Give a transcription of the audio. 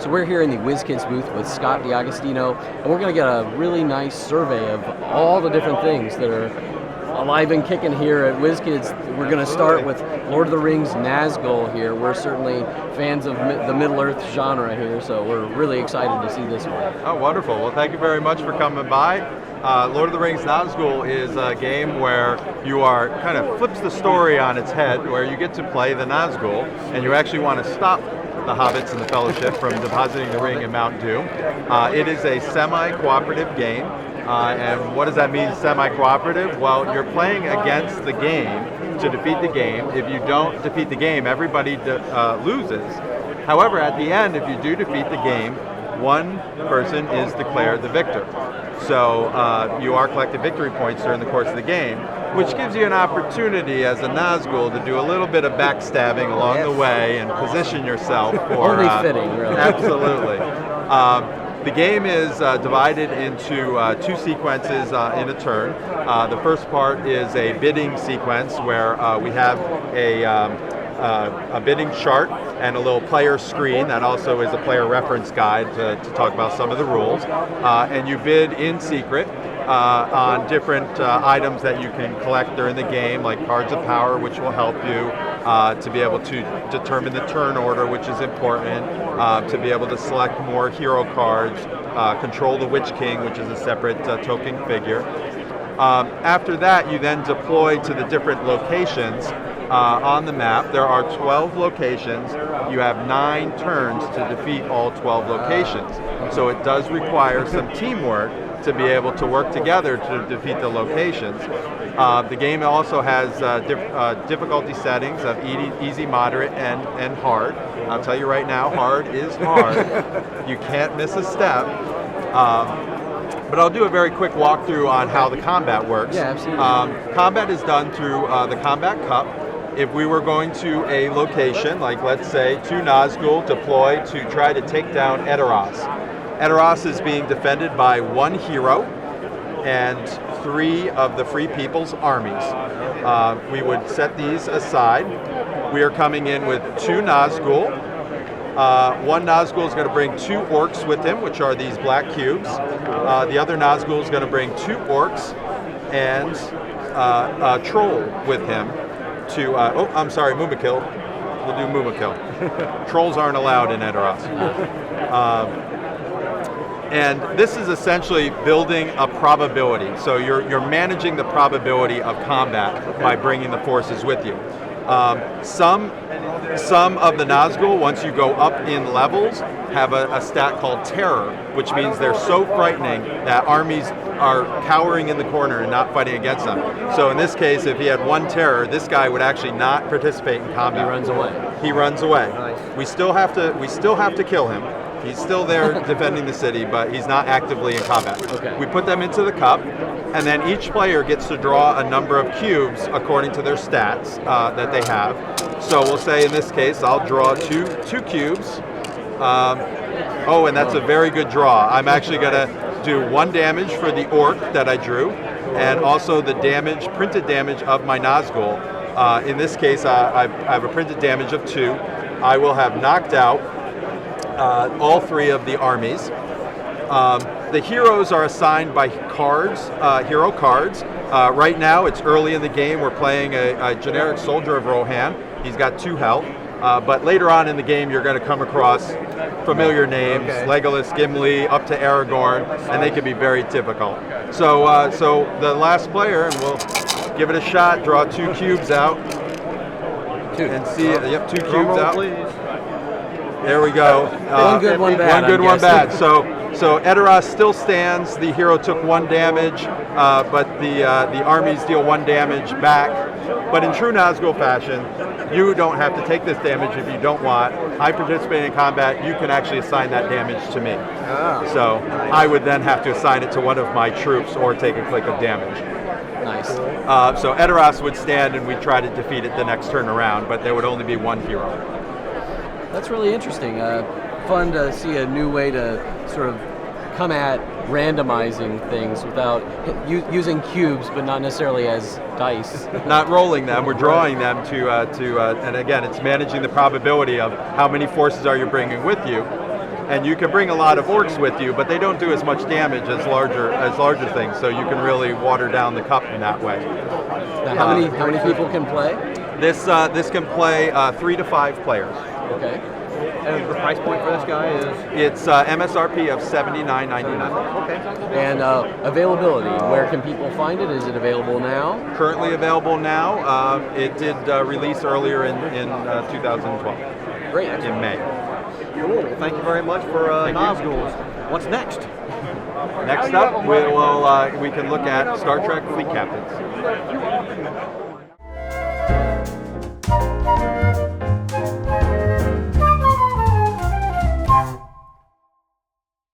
So we're here in the WizKids booth with Scott DiAgostino, and we're going to get a really nice survey of all the different things that are alive and kicking here at WizKids. We're going to start with Lord of the Rings Nazgul here. We're certainly fans of the Middle-earth genre here, so we're really excited to see this one. Oh, wonderful. Well, thank you very much for coming by. Lord of the Rings Nazgul is a game where you are kind of flips the story on its head, where you get to play the Nazgul, and you actually want to stop the hobbits and the Fellowship from depositing the ring in Mount Doom. It is a semi-cooperative game. And what does that mean, semi-cooperative? Well, you're playing against the game to defeat the game. If you don't defeat the game, everybody loses. However, at the end, if you do defeat the game, one person is declared the victor. So you are collecting victory points during the course of the game, which gives you an opportunity as a Nazgul to do a little bit of backstabbing along the way and position yourself for... Only fitting, really. Absolutely. The game is divided into two sequences in a turn. The first part is a bidding sequence where we have a bidding chart and a little player screen that also is a player reference guide to talk about some of the rules. And you bid in secret on different items that you can collect during the game, like cards of power, which will help you to be able to determine the turn order, which is important, to be able to select more hero cards, control the Witch King, which is a separate token figure. After that, you then deploy to the different locations on the map. There are 12 locations. You have 9 turns to defeat all 12 locations. So it does require some teamwork to be able to work together to defeat the locations. The game also has difficulty settings of easy, moderate, and hard. I'll tell you right now, hard is hard. You can't miss a step. But I'll do a very quick walkthrough on how the combat works. Yeah, absolutely. Combat is done through the Combat Cup. If we were going to a location, like let's say 2 Nazgul deploy to try to take down Edoras. Edoras is being defended by 1 hero and 3 of the Free People's armies. We would set these aside. We are coming in with 2 Nazgul. 1 Nazgul is going to bring 2 orcs with him, which are these black cubes. The other Nazgul is going to bring 2 orcs and a troll with him to, I'm sorry, Mumakil. We'll do Mumakil. Trolls aren't allowed in Edoras. And this is essentially building a probability. So you're managing the probability of combat by bringing the forces with you. Some of the Nazgul, once you go up in levels, have a stat called Terror, which means they're so frightening that armies are cowering in the corner and not fighting against them. So in this case, if he had 1 Terror, this guy would actually not participate in combat. He runs away. He runs away. Nice. We still have to kill him. He's still there defending the city, but he's not actively in combat. Okay. We put them into the cup, and then each player gets to draw a number of cubes according to their stats that they have. So we'll say in this case, I'll draw two cubes. And that's a very good draw. I'm actually going to do 1 damage for the orc that I drew, and also the printed damage of my Nazgul. In this case, I have a printed damage of 2. I will have knocked out all 3 of the armies. The heroes are assigned by cards, hero cards. Right now, it's early in the game. We're playing a generic soldier of Rohan. He's got 2 health. But later on in the game, you're going to come across familiar names, Legolas, Gimli, up to Aragorn, and they can be very difficult. So the last player, and we'll give it a shot, draw 2 cubes out. 2. And see, 2 cubes out. Please. There we go. 1 good, 1 bad. 1 good, 1 bad. So Edoras still stands. The hero took 1 damage, but the armies deal 1 damage back. But in true Nazgul fashion, you don't have to take this damage if you don't want. I participate in combat. You can actually assign that damage to me. So I would then have to assign it to one of my troops or take a click of damage. Nice. So Edoras would stand and we'd try to defeat it the next turn around, but there would only be 1 hero. That's really interesting. Fun to see a new way to sort of come at randomizing things without using cubes, but not necessarily as dice. Not rolling them, we're drawing them to and again, it's managing the probability of how many forces are you bringing with you. and you can bring a lot of orcs with you, but they don't do as much damage as larger things. So you can really water down the cup in that way. Now, how many people can play? This can play 3 to 5 players. Okay. And the price point for this guy is? It's MSRP of $79.99. Okay. And availability, where can people find it? Is it available now? Currently available now. It did release earlier in 2012. Great. In May. Cool. Well, thank you very much for Nazgul. What's next? Next up, we can look at Star Trek Fleet Captains.